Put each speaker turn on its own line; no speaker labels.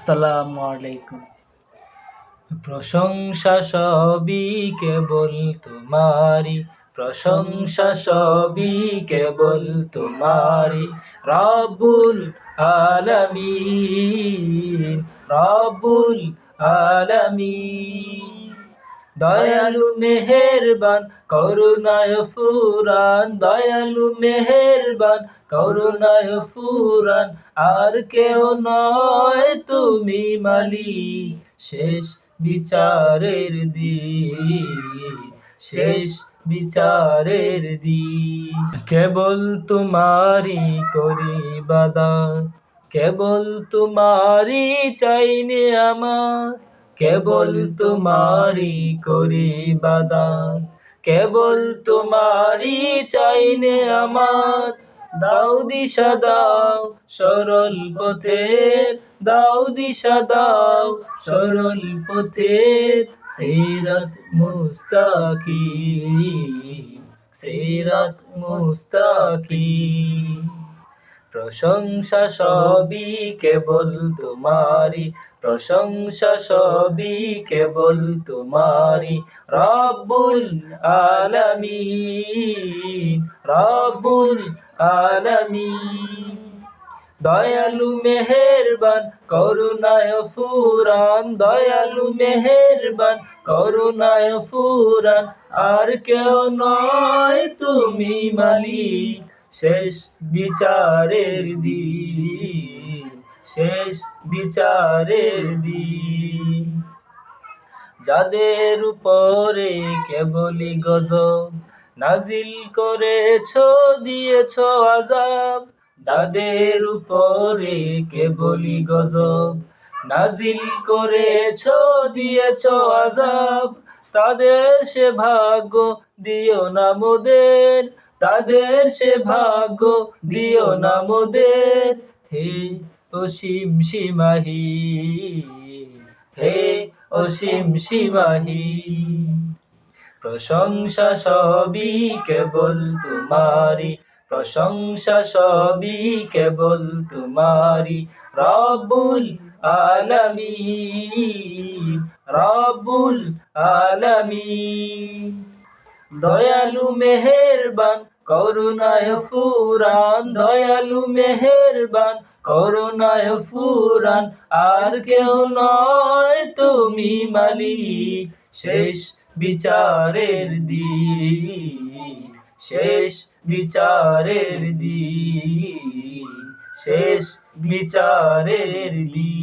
আসসালামু আলাইকুম। প্রশংসা সবই কেবল তোমারি, প্রশংসা সবই কেবল তোমারি। রব্বুল আলামিন, রব্বুল আলামিন। দয়ালু মেহেরবান করুণায় ফুরান, দয়ালু মেহেরবান করুণায় ফুরান। আর কেউ নয় তুমি মালিক, শেষ বিচারের দিন, শেষ বিচারের দিন। কেবল তোমারি করি ইবাদত, কেবল তোমারি চাইনে আমার, কেবল তোমারি করি ইবাদত, কেবল তোমারি চাইনে আমার। দাও দিশা দাও সরল পথের, দাও দিশা দাও সরল পথের। সিরাত মুস্তাকিম, সিরাত মুস্তাকিম। প্রশংসা সবই কেবল তোমারি, প্রশংসা সবই কেবল তোমারি। রব্বুল আলামিন, রব্বুল আলামিন। দয়ালু মেহেরবান করুণায় ফুরান, দয়ালু মেহেরবান করুণায় ফুরান। আর কেউ নয় তুমি মালিক, শেষ বিচারের দিন, শেষ বিচারের দিন। যাদের উপরে কেবলই গজব নাজিল করেছো, দিয়েছো আযাব। যাদের উপরে কেবলই গজব নাজিল করেছো, দিয়েছো আযাব। তাদের সে ভাগ্য দিও না মোদের, তাদের সে ভাগ্য দিও না মোদের। হে অসীম সীমাহীন, হে অসীম সীমাহীন। প্রশংসা সবই কেবল তোমারি, প্রশংসা সবই কেবল তোমারি। রব্বুল আলামিন, রব্বুল আলামিন। দয়ালু মেহেরবান করুণায় ফুরান, দয়ালু মেহেরবান করুণায় ফুরান। আর কেউ নয় তুমি মালিক, শেষ বিচারের দিন, শেষ বিচারের দিন, শেষ বিচারের দিন।